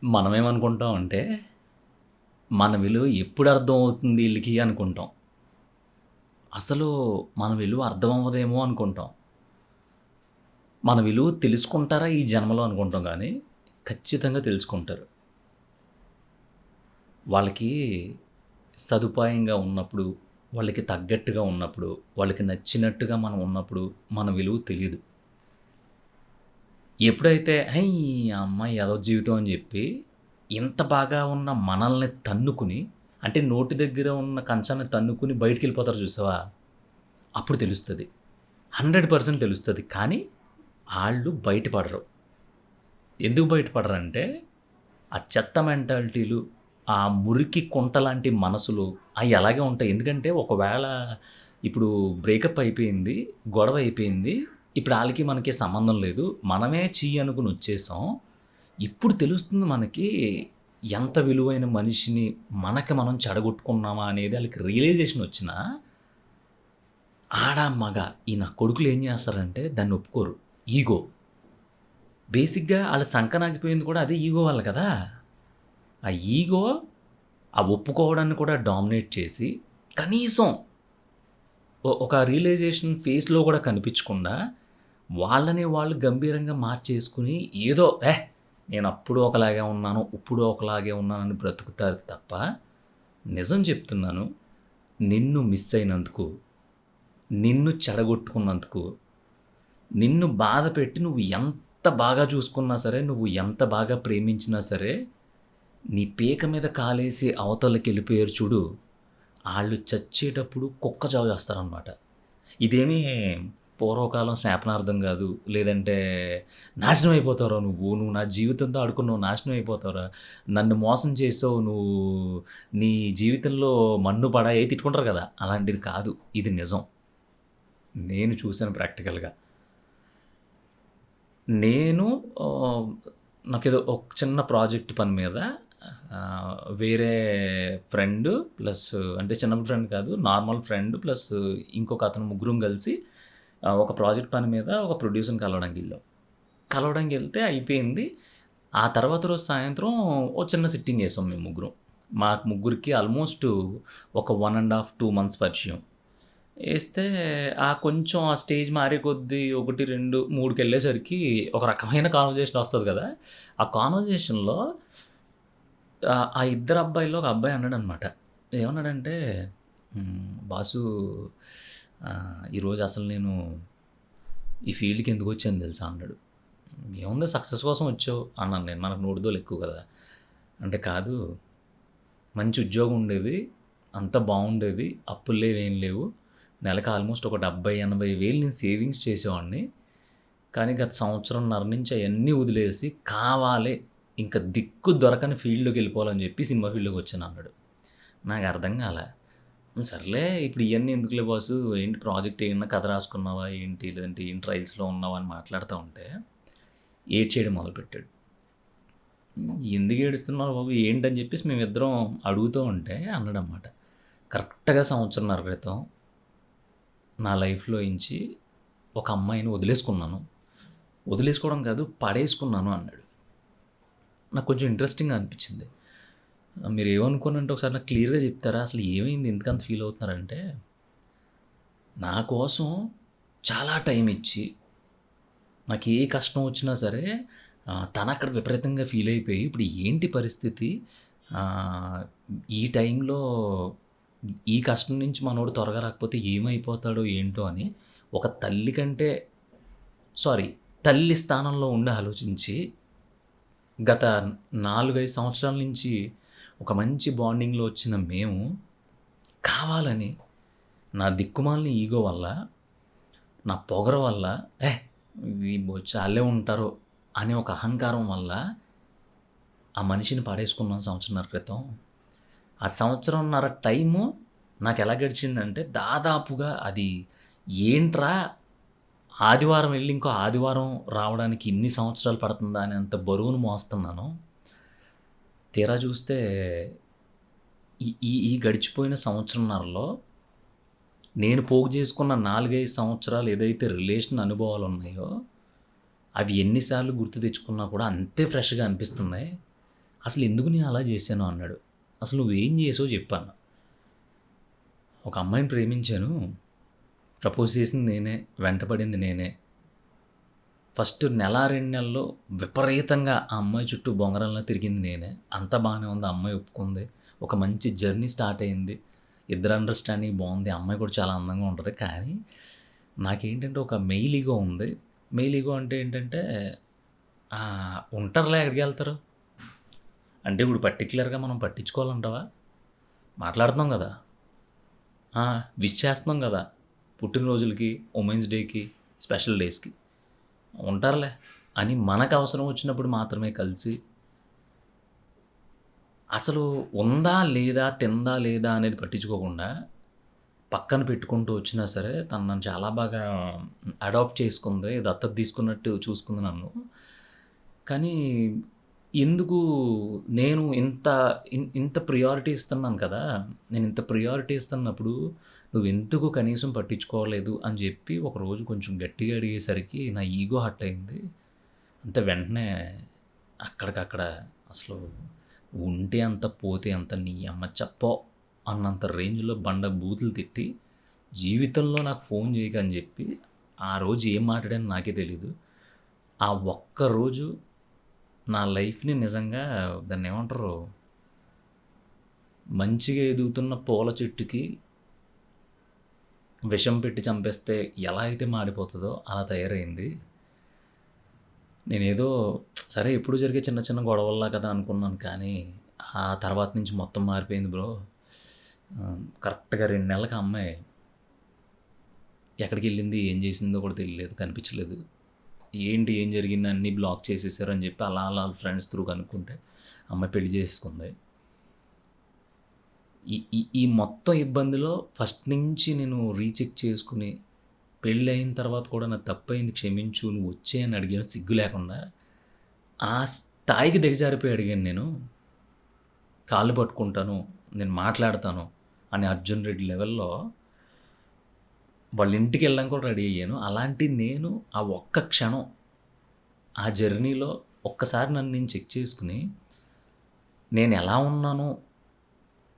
మనమేమనుకుంటాం అంటే, మన విలువ ఎప్పుడు అర్థం అవుతుంది ఈళ్ళకి అనుకుంటాం. అసలు మన విలువ అర్థం అవ్వదేమో అనుకుంటాం. మన విలువ తెలుసుకుంటారా ఈ జన్మలో అనుకుంటాం గానీ, ఖచ్చితంగా తెలుసుకుంటారు. వాళ్ళకి సదుపాయంగా ఉన్నప్పుడు, వాళ్ళకి తగ్గట్టుగా ఉన్నప్పుడు, వాళ్ళకి నచ్చినట్టుగా మనం ఉన్నప్పుడు, మన విలువ తెలీదు. ఎప్పుడైతే హై! ఈ అమ్మాయి ఎదవ జీవితం అని జెప్పి, ఇంత బాగా ఉన్న మనల్ని తన్నుకుని, అంటే నోటి దగ్గర ఉన్న కంచాన్ని తన్నుకుని బయటికెళ్ళిపోతారు చూసావా? అప్పుడు తెలుస్తది. 100% తెలుస్తది. కానీ ఆళ్ళు బయటపడరు. ఎందుకు బయటపడరంటే, ఆ చెత్త మెంటాలిటీలు, ఆ మురికి కుంటలాంటి మనసులు అయి అలాగే ఉంటాయి. ఎందుకంటే ఒకవేళ ఇప్పుడు బ్రేకప్ అయిపోయింది, గొడవ అయిపోయింది. ఇప్పుడు ఆళ్ళకి మనకి సంబంధం లేదు. మనమే ఛీ అనుకుని వచ్చేసాం. ఇప్పుడు తెలుస్తుంది మనకి ఎంత విలువైన మనిషిని మనకి మనం చెడగొట్టుకున్నామా అనేది ఆళ్ళకి రియలైజేషన్ వచ్చినా, ఆడ, మగ ఈ నా కొడుకులు ఏం చేస్తారంటే దాన్ని ఒప్పుకోరు. ఈగో. బేసిక్‌గా ఆళ్ళ సంకనాగిపోయింది కూడా అదే ఈగో వల్ల కదా! ఆ ఈగో ఆ ఒప్పుకోవడాన్ని కూడా డామినేట్ చేసి, కనీసం ఒక రియలైజేషన్ ఫేస్‌లో కూడా కనిపించకుండా, వాళ్ళని వాళ్ళు గంభీరంగా మార్చేసుకొని, ఏదో నేనప్పుడు ఒకలాగే ఉన్నాను, ఇప్పుడు ఒకలాగే ఉన్నానని బ్రతుకుతారు తప్ప, నిజం చెప్తున్నాను. నిన్ను మిస్ అయినందుకు, నిన్ను చెడగొట్టుకున్నందుకు, నిన్ను బాధపెట్టి నువ్వు ఎంత బాగా చూసుకున్నా సరే, నువ్వు ఎంత బాగా ప్రేమించినా సరే, నీ పీక మీద కాలేసి అవతలకెళ్ళిపోయారు చూడు, ఆళ్ళు చచ్చేటప్పుడు కుక్క చావు చేస్తారనమాట. ఇదేమీ పూర్వకాలం శాపనార్థం గాదు. లేదంటే నాశనం అయిపోతావురా నువ్వు. నువ్వు నా జీవితంతో ఆడుకున్నావు నాశనం అయిపోతావురా. నన్ను మోసం చేసావు నువ్వు. నీ జీవితంలో మన్ను పడాయి తిట్టుకుంటారు కదా! అలాంటిది కాదు. ఇది నిజం. నేను చూసాను ప్రాక్టికల్‌గా. నేను ఆహ్, నాకేదో ఒక చిన్న ప్రాజెక్ట్ పని మీద వేరే ఫ్రెండ్ ప్లస్ అంటే చిన్నప్పుడు ఫ్రెండ్ కాదు. నార్మల్ ఫ్రెండ్ ప్లస్ ఇంకొక అతను ముగ్గురం కలిసి ఒక ప్రాజెక్ట్ పని మీద ఒక ప్రొడ్యూసర్‌ని కలవడానికెళ్ళాం. కలవడానికెళ్తే అయిపోయింది. ఆ తర్వాత రోజు సాయంత్రం ఓ చిన్న సిట్టింగ్ ఏసాం మేము ముగ్గురం. మాకు ముగ్గురికి ఆల్మోస్ట్ ఒక 1 ½ 2 మంత్స్ పరిచయం. ఏస్తే కొంచెం ఆ స్టేజ్ మారే కొద్దీ 1, 2, 3కెళ్ళేసరికి ఒక రకమైన కాన్వర్జేషన్ ఒస్తది గదా! ఆ కాన్వర్జేషన్‌లో ఆ ఇద్దరు అబ్బాయిల్లో ఒక అబ్బాయి అన్నాడనమాట. ఏమన్నాడంటే, బాసు ఈరోజు అసలు నేను ఈ ఫీల్డ్‌కి ఎందుకొచ్చానో తెలుసా అన్నాడు. ఏముంది సక్సెస్ కోసం వచ్చావు అన్నాను నేను. మనకు నోటిదోల ఎక్కువ కదా! అంటే కాదు మంచి ఉద్యోగం ఉండేది. అంతా బావుండేది. అప్పులు లేవు, ఏం లేవు. నెలకి ఆల్మోస్ట్ ఒక 70, 80 వేలు నేను సేవింగ్స్ చేసేవాడిని. కానీ గత సంవత్సరంన్నర నుంచి అయన్నీ వదిలేసి కావాలే ఇంక దిక్కు దొరకని ఫీల్డ్‌లోకెళ్ళిపోవాలని చెప్పి సినిమా ఫీల్డ్‌లోకొచ్చానన్నాడు. నాకర్థం కాలా. సర్లే ఇప్పుడు ఇయన్నీ ఎందుకులే బాసు ఏంటి ప్రాజెక్ట్ ఏమన్నా కథ రాసుకున్నావా ఏంటి? లేదంటే ఏం ట్రయల్స్‌లో ఉన్నావా? అని మాట్లాడుతా ఉంటే ఏడ్చేయడం మొదలుపెట్టాడు. ఎందుకు ఏడుస్తున్నావు బాబు ఏంటని చెప్పేసి మేమిద్దరం అడుగుతూ ఉంటే అన్నాడనమాట. కరెక్ట్‌గా సంవత్సరంన్నర క్రితం నా లైఫ్‌లోంచి ఒక అమ్మాయిని వదిలేసుకున్నాను. వదిలేసుకోవడం కాదు పడేసుకున్నాను అన్నాడు. నాకు కొంచెం ఇంట్రెస్టింగ్‌గా అనిపించింది. మీరేమనుకోనంటే ఒకసారి నాకు క్లియర్‌గా చెప్తారా? అసలు ఏమైంది? ఎందుకంత ఫీల్ అవుతున్నారంటే, నా కోసం చాలా టైం ఇచ్చి, నాకు ఏ కష్టం వచ్చినా సరే తనక్కడ విపరీతంగా ఫీల్ అయిపోయి, ఇప్పుడు ఏంటి పరిస్థితి? ఆహ్, ఈ టైంలో ఈ కష్టం నుంచి మనోడు త్వరగా రాకపోతే ఏమైపోతాడో ఏంటో అని ఒక తల్లి కంటే సారీ తల్లి స్థానంలో ఉండి ఆలోచించి గత 4, 5 సంవత్సరాల నుంచి ఒక మంచి బాండింగ్‌లో వచ్చిన మేము, కావాలని నా దిక్కుమాలిన ఈగో వల్ల, నా పొగరు వల్ల, "ఏహ్! ఈ బొచ్చాళ్ళే ఉంటారు" అనే ఒక అహంకారం వల్ల ఆ మనిషిని పడేసుకున్నాం సంవత్సరంన్నర క్రితం. ఆ సంవత్సరంన్నర టైము నాకెలా గడిచిందంటే దాదాపుగా అది ఏంట్రా ఆదివారం ఎళ్లి ఇంకో ఆదివారం రావడానికి ఇన్ని సంవత్సరాలు పడుతుందా అనేంత బరువును మోస్తున్నాను. తీరా చూస్తే ఈ ఈ ఈ గడిచిపోయిన సంవత్సరంన్నరలో నేను పోగు చేసుకున్న 4, 5 సంవత్సరాలు ఏదైతే రిలేషన్ అనుభవాలున్నాయో, అవి ఎన్ని సార్లు గుర్తు తెచ్చుకున్నా కూడా అంతే ఫ్రెష్‌గా అనిపిస్తున్నాయి. అసలు ఎందుకు నేను అలా చేశాను అన్నాడు. అసలు నువ్వేం చేసావో చెప్పాను. ఒక అమ్మాయిని ప్రేమించాను. ప్రపోజ్ చేసింది నేనే. వెంటపడింది నేనే. ఫస్ట్ నెల, 2 నెలల్లో విపరీతంగా ఆ అమ్మాయి చుట్టూ బొంగరంలా తిరిగింది నేనే. అంతా బానే ఉంది. ఆ అమ్మాయి ఒప్పుకుంది. ఒక మంచి జర్నీ స్టార్ట్ అయింది. ఇద్దరి అండర్‌స్టాండింగ్ బావుంది. ఆ అమ్మాయి కూడా చాలా అందంగా ఉంటది. కానీ నాకేంటంటే ఒక మెయిల్ ఇగో ఉంది. మెయిల్ ఇగో అంటే ఏంటంటే ఉంటారులే ఎక్కడికెళ్తారు. అంటే ఇప్పుడు పర్టిక్యులర్‌గా మనం పట్టించుకోవాలంటావా? మాట్లాడుతున్నాం గదా! విష్ చేస్తున్నాం గదా! పుట్టినరోజులకి, ఉమెన్స్ డేకి, స్పెషల్ డేస్‌కి. ఉంటారులే అని మనకు అవసరం వచ్చినప్పుడు మాత్రమే కలిసి, అసలు ఉందా లేదా, తిందా లేదా అనేది పట్టించుకోకుండా పక్కన పెట్టుకుంటూ వచ్చినా సరే, తను నన్ను చాలా బాగా అడాప్ట్ చేసుకుంది. దత్తత తీసుకున్నట్టు చూసుకుంది నన్ను. కానీ ఎందుకు నేను ఇంత ప్రియారిటీ ఇస్తున్నాను కదా! నేను ఇంత ప్రియారిటీ ఇస్తున్నప్పుడు నువ్వెందుకు కనీసం పట్టించుకోలేదు అని జెప్పి ఒకరోజు కొంచెం గట్టిగా అడిగేసరికి నా ఈగో హర్ట్ అయింది. అంతే వెంటనే అక్కడికక్కడ అసలు ఉంటే అంత, పోతే అంత, నీ యమ్మ పో అన్నంత రేంజ్‌లో బండ బూతులు తిట్టి, జీవితంలో నాకు ఫోను చేయకు అని చెప్పి, ఆ రోజు ఏం మాట్లాడానో నాకే తెలీదు. ఆ ఒక్కరోజు నా లైఫ్‌ని నిజంగా దాన్నేమంటారు, మంచిగా ఎదుగుతున్న పూల చెట్టుకి విషం పెట్టి చంపేస్తే ఎలా అయితే మాడిపోతదో అలా తయారైంది. నేనేదో సరే ఎప్పుడూ జరిగే చిన్న చిన్న గొడవల్లా కదా అనుకున్నాను. కానీ ఆ తర్వాత నుంచి మొత్తం మారిపోయింది బ్రో. కరెక్ట్‌గా 2 నెలలకి ఆ అమ్మాయి ఎక్కడికెళ్ళింది, ఏం చేసిందో కూడా తెలియలేదు, కనిపించలేదు. ఏంటి, ఏం జరిగింది, అన్నీ బ్లాక్ చేసేసారు అని చెప్పి అలా అలా ఫ్రెండ్స్ త్రూ కనుక్కుంటే అమ్మాయి పెళ్లి చేసుకుంది. ఈ ఈ ఈ మొత్తం ఇబ్బందిలో ఫస్ట్ నుంచి నేను రీచెక్ చేసుకొని, పెళ్ళయిన తర్వాత కూడా నాది తప్పయింది క్షమించు, నువ్వు వచ్చేయి అని అడిగాను సిగ్గు లేకుండా. ఆ స్థాయికి దిగజారిపోయి అడిగాను నేను. కాళ్ళు పట్టుకుంటాను, నేను మాట్లాడతాను అని 'అర్జున్ రెడ్డి' లెవెల్‌లో వాళ్ళ ఇంటికెళ్ళడానికి కూడా రెడీ అయ్యాను. అలాంటి నేను ఆ ఒక్క క్షణం, ఆ జర్నీలో ఒక్కసారి నన్ను నేను చెక్ చేసుకొని, నేనెలా ఉన్నానో,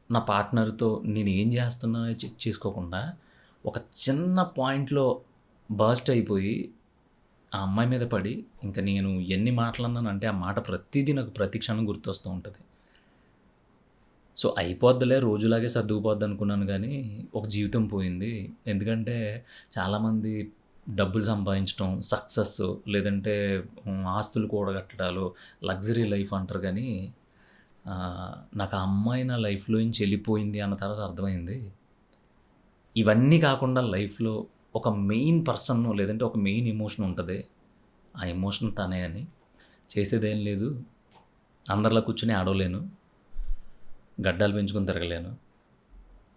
నా పార్ట్నర్‌తో నేనేం చేస్తున్నానో చెక్ చేసుకోకుండా, ఒక చిన్న పాయింట్‌లో బర్స్ట్ అయిపోయి, ఆ అమ్మాయి మీద పడి, ఇంక నేను ఎన్ని మాటలన్నానంటే, ఆ మాట ప్రతీదీ నాకు ప్రతి క్షణం గుర్తొస్తూ ఉంటది. సో, అయిపోద్దిలే రోజులాగే సర్దుకుపోద్దనుకున్నాను గానీ, ఒక జీవితం పోయింది. ఎందుకంటే, చాలామంది డబ్బులు సంపాదించటం, సక్సెస్ లేదంటే ఆస్తులు కూడగట్టడాలు, లగ్జరీ లైఫ్ అంటారు గానీ, నాకు ఆ అమ్మాయి నా లైఫ్‌లో నుంచి ఎళ్ళిపోయింది అన్న తర్వాత అర్థమైంది. ఇవన్నీ కాకుండా లైఫ్‌లో ఒక మెయిన్ పర్సన్ లేదంటే ఒక మెయిన్ ఎమోషన్ ఉంటది. ఆ ఎమోషన్ తనే అని. చేసేదేం లేదు. అందరిలా కూర్చొని ఏడవలేను. గడ్డాలు పెంచుకొని తిరగలేను.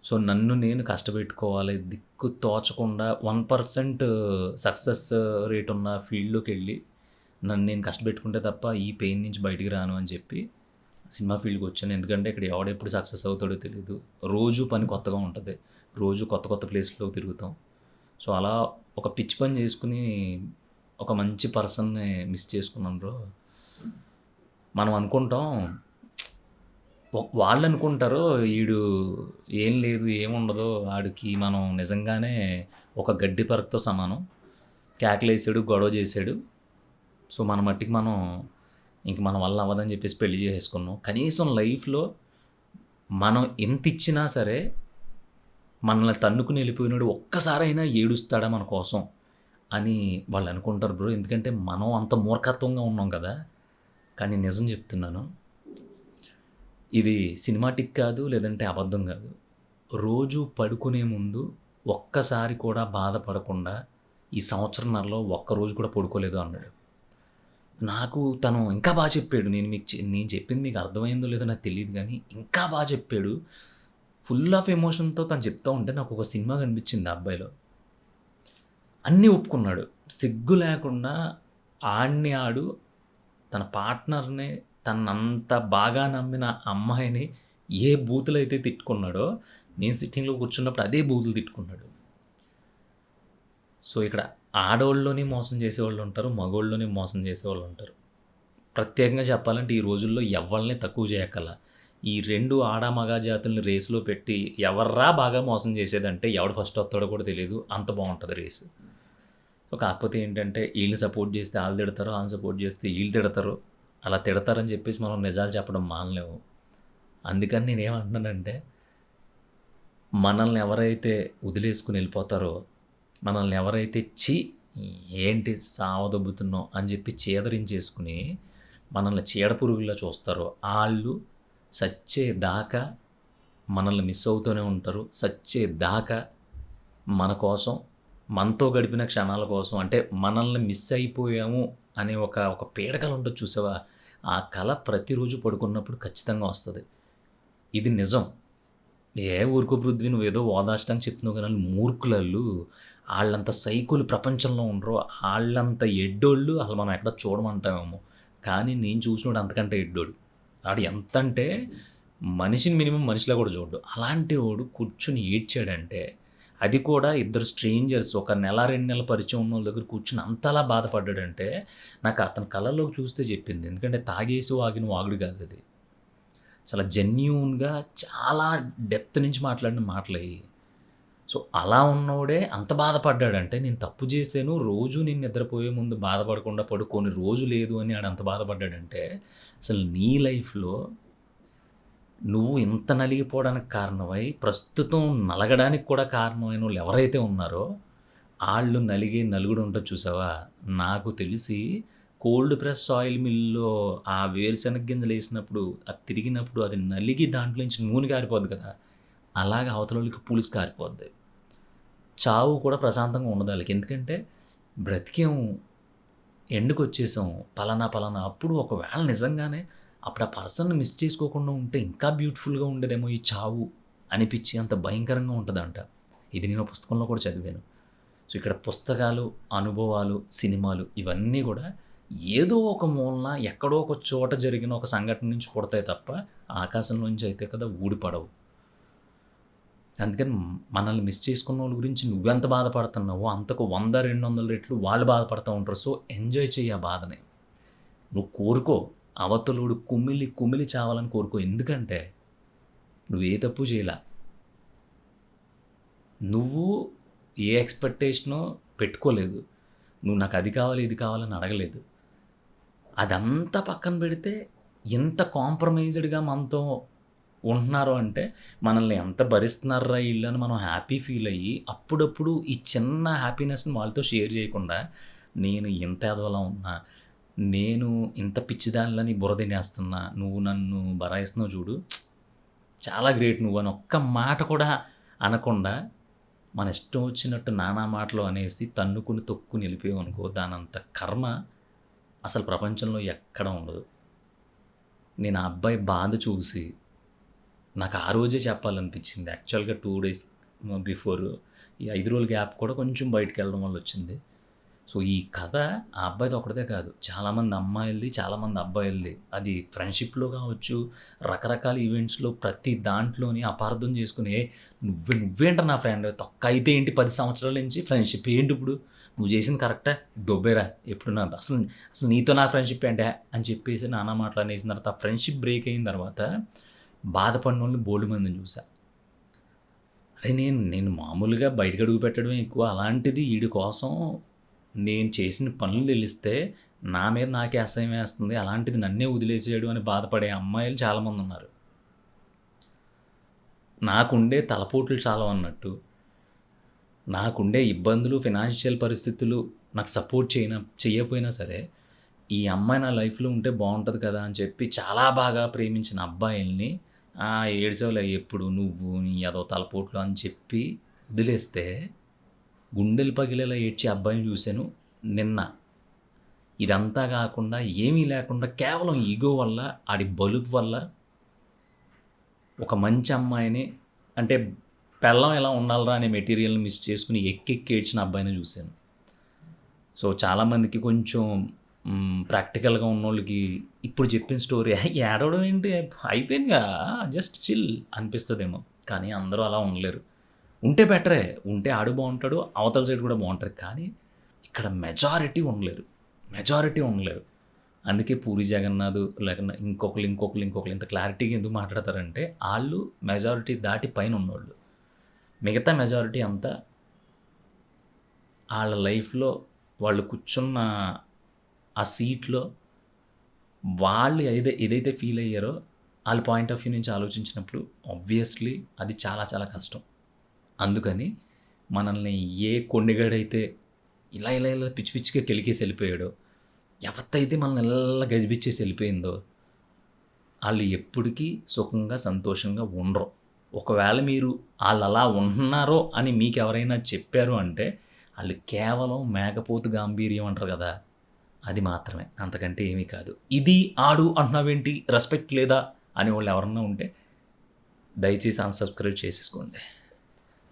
సో, నన్ను నేను కష్టపెట్టుకోవాలి. దిక్కు తోచకుండా 1% సక్సెస్ రేట్ ఉన్న ఫీల్డ్‌లోకెళ్ళి నన్ను నేను కష్టపెట్టుకుంటే తప్ప ఈ పెయిన్ నుంచి బయటికి రాను అని చెప్పి సినిమా ఫీల్డ్‌కొచ్చాను. ఎందుకంటే ఇక్కడ ఎవడెప్పుడు సక్సెస్ అవుతాడో తెలీదు. రోజు పని కొత్తగా ఉంటది. రోజు కొత్త కొత్త ప్లేస్‌లో తిరుగుతాం. సో, అలా ఒక పిచ్చి పని చేసుకొని ఒక మంచి పర్సన్‌ని మిస్ చేసుకున్నాను బ్రో. మనం అనుకుంటాం, వాళ్ళనుకుంటారు ఈడు ఏం లేదు, ఏముండదు, ఆడికి మనం నిజంగానే ఒక గడ్డి పరకతో సమానం. కేకలేసాడు, గొడవ చేసాడు. సో, మన మట్టికి మనం ఇంక మన వల్ల అవ్వదని చెప్పేసి పెళ్లి చేసేసుకున్నాం. కనీసం లైఫ్‌లో మనం ఎంతిచ్చినా సరే, మనల్ని తన్నుకుని ఎళ్ళిపోయినోడు ఒక్కసారైనా ఏడుస్తాడా మన కోసం అని వాళ్ళనుకుంటారు బ్రో. ఎందుకంటే మనం అంత మూర్ఖత్వంగా ఉన్నాం కదా! కానీ నిజం చెప్తున్నాను. ఇది సినిమాటిక్ కాదు, లేదంటే అబద్ధం కాదు. రోజు పడుకునే ముందు ఒక్కసారి కూడా బాధపడకుండా ఈ సంవత్సరన్నరలో ఒక్కరోజు కూడా పడుకోలేదు అన్నాడు. నాకు తను ఇంకా చెప్పాడు. నేను చెప్పింది మీకు అర్థమైందో లేదో నాకు తెలీదు గానీ, ఇంకా చెప్పాడు. ఫుల్ ఆఫ్ ఎమోషన్‌తో తను చెప్తా ఉంటే నాకొక సినిమా కనిపించింది ఆ అబ్బాయిలో. అన్నీ ఒప్పుకున్నాడు. సిగ్గు లేకుండా ఆడిని ఆడు తన పార్ట్నర్‌ని, తననంత బాగా నమ్మిన అమ్మాయిని ఏ బూతులైతే తిట్టుకున్నాడో, నేను సిట్టింగ్‌లో కూర్చున్నప్పుడు అదే బూతులు తిట్టుకున్నాడు. సో, ఇక్కడ ఆడోళ్ళలోని మోసం చేసేవాళ్ళుంటారు. మగోళ్ళలోని మోసం చేసేవాళ్ళుంటారు. ప్రత్యేకంగా చెప్పాలంటే ఈ రోజుల్లో ఎవ్వరిని తక్కువ చేయక్కల. ఈ 2 ఆడ, మగ జాతుల్ని రేస్‌లో పెట్టి ఎవర్రా బాగా మోసం చేసేదంటే ఎవడు ఫస్ట్ వస్తాడో కూడా తెలీదు. అంత బావుంటది రేసు. సో, కాకపోతే ఏంటంటే ఈళ్ళు సపోర్ట్ చేస్తే ఆళ్ళు తిడతారు. ఆళ్ళు సపోర్ట్ చేస్తే ఈళ్ళు తిడతారు. అలా తిడతారని చెప్పేసి మనం నిజాలు చెప్పడం మానలేము. అందుకని నేనేమంటున్నానంటే, మనల్ని ఎవరైతే వదిలేసుకొని ఎళ్ళిపోతారో, మనల్ని ఎవరైతే ఏంటి సావదొబ్బుతున్నావు అని చెప్పి చీదరించేసుకొని, మనల్ని చీడపురుగుల్లా చూస్తారో, ఆళ్ళు సచ్చేదాకా మనల్ని మిస్ అవుతూనే ఉంటారు. సచ్చేదాకా మన కోసం, మనతో గడిపిన క్షణాల కోసం అంటే మనల్ని మిస్ అయిపోయాము అనే ఒక పీడకల ఉంటది చూసావా? ఆ కల ప్రతిరోజు పడుకున్నప్పుడు ఖచ్చితంగా వస్తది. ఇది నిజం. ఊరుకో పృథ్వీ నువ్వేదో ఓదార్చడానికి చెప్తున్నావు కానీ ఆళ్ళు మూర్ఖులాళ్ళు. ఆళ్ళంత సైకోలు ప్రపంచంలో ఉండరు. ఆళ్ళంత ఎడ్డోళ్ళు అసలు మనం ఎక్కడ చూడమంటామేమో. కానీ నేను చూసినోడు అంతకంటే ఎడ్డోడు. ఆడు ఎంతంటే మనిషిని మినిమమ్ మనిషిలా కూడా చూడడు. అలాంటి వాడు కూర్చొని ఏడ్చాడంటే, అది కూడా ఇద్దరు స్ట్రేంజర్స్ ఒక నెల, 2 నెలల పరిచయం ఉన్నోళ్ళ దగ్గర కూర్చొని అంతలా బాధపడ్డాడంటే, నాకు అతని కళ్ళలోకి చూస్తే చెప్పింది. ఎందుకంటే తాగేసి వాగిన వాగుడు కాదది. చాలా జెన్యూన్‌గా చాలా డెప్త్ నుంచి మాట్లాడిన మాటలయి. సో, అలా ఉన్నోడే అంత బాధపడ్డాడంటే, నేను తప్పు చేశాను, రోజు నేను నిద్రపోయే ముందు బాధపడకుండా పడుకోని రోజు లేదు అని ఆడంత బాధపడ్డాడంటే, అసలు నీ లైఫ్‌లో నువ్వు ఇంత నలిగిపోవడానికి కారణమై, ప్రస్తుతం నలగడానికి కూడా కారణమైనోళ్ళు ఎవరైతే ఉన్నారో, ఆళ్ళు నలిగే నలుగుడు ఉంటది చూసావా? నాకు తెలిసి కోల్డ్ ప్రెస్ ఆయిల్ మిల్‌లో ఆ వేరుశనగ గింజలేసినప్పుడు, అది తిరిగినప్పుడు అది నలిగి దాంట్లో నుంచి నూనె కారిపోద్ది కదా! అలాగా అవతలోళ్ళకి పులుసు కారిపోద్ది. చావు కూడా ప్రశాంతంగా ఉండదు ఆళ్ళకి. ఎందుకంటే బ్రతికాం, ఎండ్‌కొచ్చేసాం. పలానా అప్పుడు ఒకవేళ నిజంగానే అప్పుడు ఆ పర్సన్‌ని మిస్ చేసుకోకుండా ఉంటే ఇంకా బ్యూటిఫుల్‌గా ఉండేదేమో ఈ చావు అనిపిచ్చి అంత భయంకరంగా ఉంటదంట. ఇది నేను పుస్తకంలో కూడా చదివాను. సో, ఇక్కడ పుస్తకాలు, అనుభవాలు, సినిమాలు ఇవన్నీ కూడా ఏదో ఒక మూలన ఎక్కడో ఒక చోట జరిగిన ఒక సంఘటన నుంచి పుడతాయి తప్ప ఆకాశంలోంచి అయితే కదా ఊడిపడవు. అందుకని మనల్ని మిస్ చేసుకున్నోళ్ళ గురించి నువ్వెంత బాధపడుతున్నావో అంతకు 100, 200 రెట్లు వాళ్ళు బాధపడతా ఉంటారు. సో, ఎంజాయ్ చెయ్యి ఆ బాధని. నువ్వు కోరుకో. అవతలోడు కుమిలి, కుమిలి చావాలని కోరుకో. ఎందుకంటే నువ్వు ఏ తప్పు చేయలా. నువ్వు ఏ ఎక్స్‌పెక్టేషనో పెట్టుకోలేదు. నువ్వు నాకు అది కావాలి, ఇది కావాలని అడగలేదు. అదంతా పక్కన పెడితే ఎంత కాంప్రమైజ్డ్‌గా మనతో ఉంటున్నారు అంటే, మనల్ని ఎంత భరిస్తున్నార్రా ఈళ్ళు అని మనం హ్యాపీ ఫీల్ అయ్యి, అప్పుడప్పుడు ఈ చిన్న హ్యాపీనెస్‌ని వాళ్ళతో షేర్ చేయకుండా, నేను ఇంత ఎదవలా ఉన్నా, నేను ఇంత పిచ్చిదానిలా నీ బుర్ర తినేస్తున్నా, నువ్వు నన్ను బరాయిస్తున్నావు చూడు, చాలా గ్రేట్ నువ్వు అని ఒక్క మాట కూడా అనకుండా, మన ఇష్టం వచ్చినట్టు నానా మాటలు అనేసి తన్నుకుని, తొక్కుని వెళ్ళిపోయావనుకో, దానంత కర్మ అసలు ప్రపంచంలో ఎక్కడ ఉండదు. నేను ఆ అబ్బాయి బాధ చూసి నాకు ఆ రోజే చెప్పాలనిపించింది. యాక్చువల్‌గా 2 డేస్ బిఫోర్ ఈ 5 రోజుల గ్యాప్ కూడా కొంచెం బయటికెళ్ళడం వల్ల వచ్చింది. సో, ఈ కథ ఆ అబ్బాయిది ఒక్కడిదే కాదు. చాలామంది అమ్మాయిలది, చాలామంది అబ్బాయిలది. అది ఫ్రెండ్‌షిప్‌లో కావచ్చు, రకరకాల ఈవెంట్స్‌లో ప్రతి దాంట్లోని అపార్థం చేసుకొని, నువ్వేంట్రా నా ఫ్రెండ్ తొక్క అయితే ఏంటి 10 సంవత్సరాల నుంచి ఫ్రెండ్‌షిప్ ఏంటి ఇప్పుడు? నువ్వు చేసింది కరెక్టా? దొబ్బేరా ఎప్పుడు నా అసలు అసలు నీతో నా ఫ్రెండ్‌షిప్ ఏంటే అని చెప్పేసి నానా మాటలు అనేసిన తర్వాత ఆ ఫ్రెండ్‌షిప్ బ్రేక్ అయిన తర్వాత బాధపడినోళ్ళని బోలెడుమందిని చూసా. అరే నేను మామూలుగా బయటకి అడుగు పెట్టడమే ఎక్కువ. అలాంటిది ఈడి కోసం నేను చేసిన పనులు తెలిస్తే నా మీద నాకే అసహ్యం వేస్తుంది. అలాంటిది నన్నే వదిలేసాడు అని బాధపడే అమ్మాయిలు చాలామందున్నారు. నాకుండే తలపోట్లు చాలవన్నట్టు, నాకుండే ఇబ్బందులు, ఫినాన్షియల్ పరిస్థితులు నాకు సపోర్ట్ చెయ్యకపోయినా సరే, ఈ అమ్మాయి నా లైఫ్‌లో ఉంటే బావుంటది కదా అని చెప్పి చాలా బాగా ప్రేమించిన అబ్బాయిల్ని ఏడ్చావులే ఎప్పుడు నువ్వు నీ ఎదవ తలపోట్లు అని చెప్పి వదిలేస్తే, గుండెలు పగిలేలా ఏడ్చే అబ్బాయిని చూశాను నిన్న. ఇదంతా కాకుండా ఏమీ లేకుండా కేవలం ఈగో వల్ల, ఆడి బలుపు వల్ల ఒక మంచి అమ్మాయిని అంటే పెళ్ళాం ఎలా ఉండాలిరా అనే మెటీరియల్‌ని మిస్ చేసుకొని ఎక్కెక్కి ఏడ్చిన అబ్బాయిని చూశాను. సో, చాలామందికి కొంచెం ప్రాక్టికల్‌గా ఉన్నోళ్ళకి ఇప్పుడు చెప్పిన స్టోరీ ఏడవడం ఏంటి అయిపోయిందిగా జస్ట్ చిల్ అనిపిస్తదేమో. కానీ అందరూ అలా ఉండలేరు. ఉంటే బెటరే. ఉంటే ఆడు బావుంటాడు. అవతల సైడ్ కూడా బావుంటది. కానీ ఇక్కడ మెజారిటీ ఉండలేరు. అందుకే పూరి జగన్నాథ్ లేకుండా ఇంకొకరు ఇంత క్లారిటీగా ఎందుకు మాట్లాడతారంటే ఆళ్ళు మెజారిటీ దాటి పైన ఉన్నోళ్ళు. మిగతా మెజారిటీ అంతా ఆళ్ళ లైఫ్‌లో వాళ్ళు కూర్చున్న ఆ సీట్‌లో వాళ్ళు ఏదైతే ఫీల్ అయ్యారో ఆళ్ళ పాయింట్ ఆఫ్ వ్యూ నుంచి ఆలోచించినప్పుడు ఆబ్వియస్‌లీ అది చాలా చాలా కష్టం. అందుకని మనల్ని ఏ కొండిగాడైతే ఇలా పిచ్చి పిచ్చిగా కెలికేసి వెళ్ళిపోయాడో, ఎవత్తైతే మనల్ని ఇలా గజిబిచ్చేసి వెళ్ళిపోయిందో ఆళ్ళు ఎప్పటికీ సుఖంగా, సంతోషంగా ఉండరు. ఒకవేళ మీరు ఆళ్ళలా ఉంటున్నారో అని మీకెవరైనా చెప్పారు అంటే, ఆళ్ళు కేవలం మేకపోతు గాంభీర్యం అంటారు గదా! అది మాత్రమే. అంతకంటే ఏమీ కాదు. ఇది, ఆడు అంటున్నావేంటి రెస్పెక్ట్ లేదా అనేవాళ్ళు ఎవరన్నా ఉంటే దయచేసి అన్‌సబ్‌స్క్రైబ్ చేసేసుకోండి.